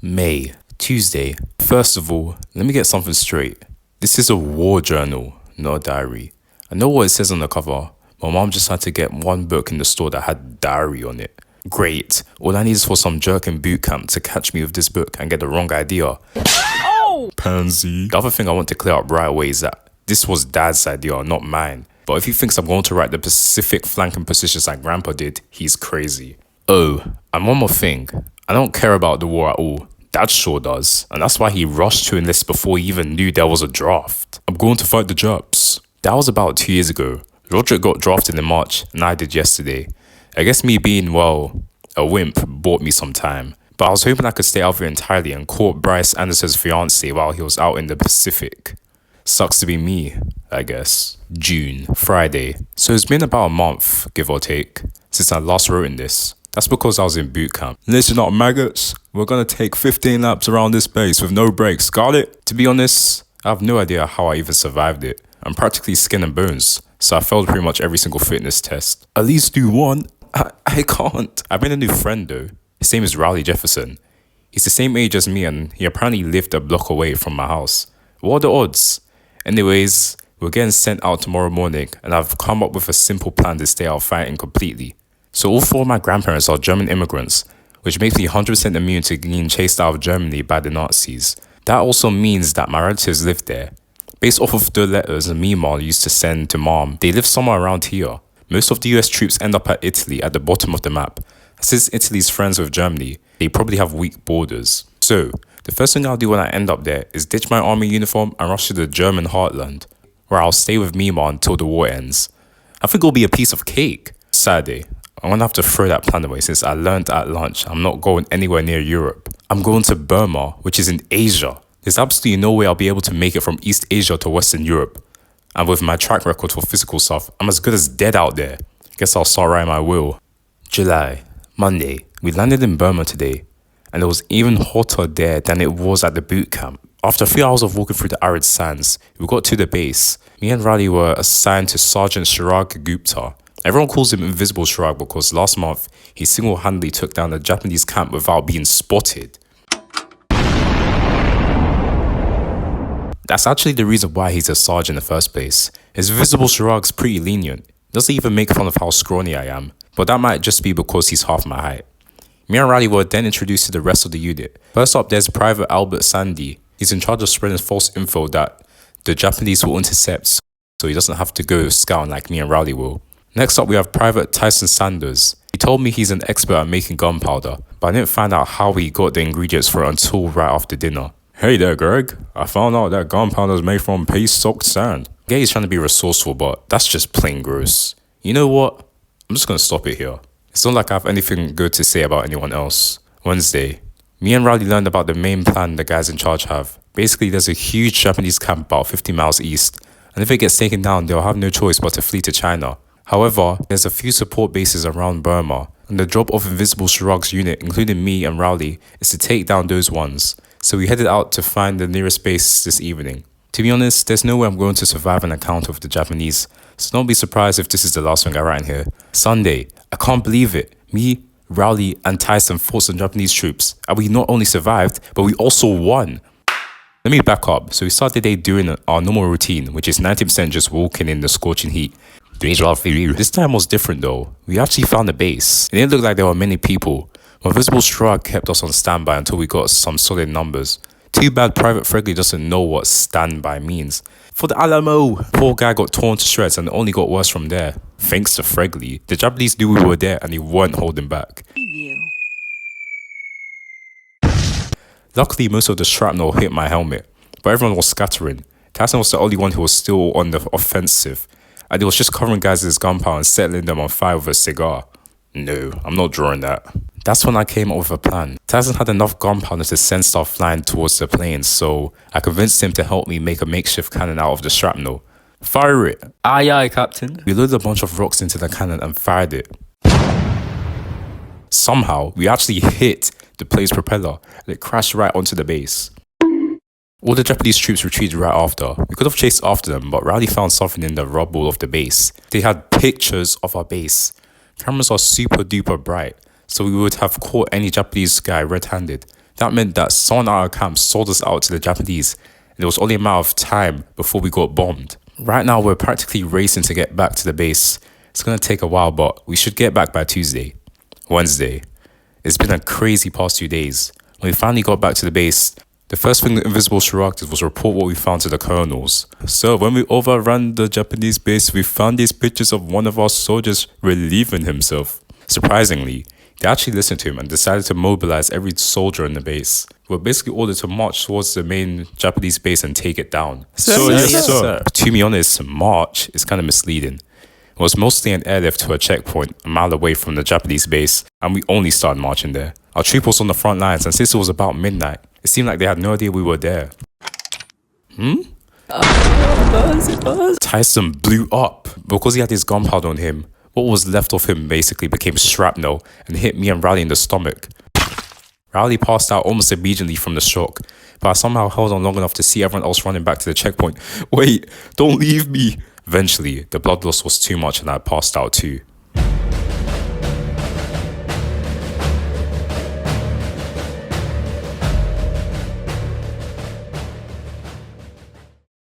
May, Tuesday. First of all, let me get something straight. This is a war journal, not a diary. I know what it says on the cover. My mom just had to get one book in the store that had diary on it. Great. All I need is for some jerk in boot camp to catch me with this book and get the wrong idea. Oh! Pansy. The other thing I want to clear up right away is that this was Dad's idea, not mine. But if he thinks I'm going to write the Pacific flanking positions like Grandpa did, he's crazy. Oh, and one more thing. I don't care about the war at all. Dad sure does. And that's why he rushed to enlist before he even knew there was a draft. I'm going to fight the Japs. That was about 2 years ago. Roderick got drafted in March and I did yesterday. I guess me being, well, a wimp bought me some time. But I was hoping I could stay out there entirely and court Bryce Anderson's fiancée while he was out in the Pacific. Sucks to be me, I guess. June, Friday. So it's been about a month, give or take, since I last wrote in this. That's because I was in boot camp. Listen up, maggots. We're gonna take 15 laps around this base with no breaks, got it? To be honest, I have no idea how I even survived it. I'm practically skin and bones, so I failed pretty much every single fitness test. At least do one. I can't. I've made a new friend though. His name is Raleigh Jefferson. He's the same age as me and he apparently lived a block away from my house. What are the odds? Anyways, we're getting sent out tomorrow morning and I've come up with a simple plan to stay out fighting completely. So all four of my grandparents are German immigrants, which makes me 100% immune to being chased out of Germany by the Nazis. That also means that my relatives live there. Based off of the letters Mima used to send to Mom, they live somewhere around here. Most of the US troops end up at Italy at the bottom of the map. Since Italy's friends with Germany, they probably have weak borders. So, the first thing I'll do when I end up there is ditch my army uniform and rush to the German heartland, where I'll stay with Mima until the war ends. I think it'll be a piece of cake. Saturday. I'm gonna have to throw that plan away since I learned at lunch I'm not going anywhere near Europe. I'm going to Burma, which is in Asia. There's absolutely no way I'll be able to make it from East Asia to Western Europe. And with my track record for physical stuff, I'm as good as dead out there. Guess I'll start writing my will. July, Monday. We landed in Burma today, and it was even hotter there than it was at the boot camp. After 3 hours of walking through the arid sands, we got to the base. Me and Raleigh were assigned to Sergeant Chirag Gupta. Everyone calls him Invisible Chirag because last month, he single-handedly took down a Japanese camp without being spotted. That's actually the reason why he's a sergeant in the first place. His Invisible Chirag's pretty lenient. Doesn't even make fun of how scrawny I am, but that might just be because he's half my height. Me and Raleigh were then introduced to the rest of the unit. First up, there's Private Albert Sandy. He's in charge of spreading false info that the Japanese will intercept, so he doesn't have to go scouting like me and Raleigh will. Next up, we have Private Tyson Sanders. He told me he's an expert at making gunpowder, but I didn't find out how he got the ingredients for it until right after dinner. Hey there, Greg. I found out that gunpowder is made from paste-soaked sand. I get he's trying to be resourceful, but that's just plain gross. You know what? I'm just gonna stop it here. It's not like I have anything good to say about anyone else. Wednesday. Me and Raleigh learned about the main plan the guys in charge have. Basically, there's a huge Japanese camp about 50 miles east, and if it gets taken down, they'll have no choice but to flee to China. However, there's a few support bases around Burma, and the job of Invisible Chirag's unit, including me and Raleigh, is to take down those ones. So we headed out to find the nearest base this evening. To be honest, there's no way I'm going to survive an encounter with the Japanese, so don't be surprised if this is the last thing I write in here. Sunday. I can't believe it. Me, Raleigh, and Tyson fought some Japanese troops, and we not only survived, but we also won. Let me back up. So we started the day doing our normal routine, which is 90% just walking in the scorching heat. This time was different though. We actually found a base. It didn't look like there were many people. My Invisible Chirag kept us on standby until we got some solid numbers. Too bad Private Fregley doesn't know what standby means. For the Alamo! Poor guy got torn to shreds and it only got worse from there. Thanks to Fregley, the Japanese knew we were there and they weren't holding back. Luckily, most of the shrapnel hit my helmet, but everyone was scattering. Tyson was the only one who was still on the offensive, and he was just covering guys with his gunpowder and settling them on fire with a cigar. No, I'm not drawing that. That's when I came up with a plan. Tyson had enough gunpowder to send stuff flying towards the planes, so I convinced him to help me make a makeshift cannon out of the shrapnel. Fire it! Aye aye, Captain. We loaded a bunch of rocks into the cannon and fired it. Somehow, we actually hit the plane's propeller and it crashed right onto the base. All the Japanese troops retreated right after. We could have chased after them, but Raleigh found something in the rubble of the base. They had pictures of our base. Cameras are super duper bright, so we would have caught any Japanese guy red-handed. That meant that someone at our camp sold us out to the Japanese, and it was only a matter of time before we got bombed. Right now, we're practically racing to get back to the base. It's gonna take a while, but we should get back by Tuesday. Wednesday. It's been a crazy past 2 days. When we finally got back to the base, the first thing the Invisible Chirac did was report what we found to the colonels. So when we overran the Japanese base, we found these pictures of one of our soldiers relieving himself. Surprisingly, they actually listened to him and decided to mobilize every soldier in the base. We were basically ordered to march towards the main Japanese base and take it down. Yes, sir. To be honest, march is kind of misleading. It was mostly an airlift to a checkpoint a mile away from the Japanese base, and we only started marching there. Our troop was on the front lines, and since it was about midnight, it seemed like they had no idea we were there. Tyson blew up. Because he had his gunpowder on him, what was left of him basically became shrapnel and hit me and Rowley in the stomach. Rowley passed out almost immediately from the shock, but I somehow held on long enough to see everyone else running back to the checkpoint. Wait, don't leave me! Eventually, the blood loss was too much and I passed out too.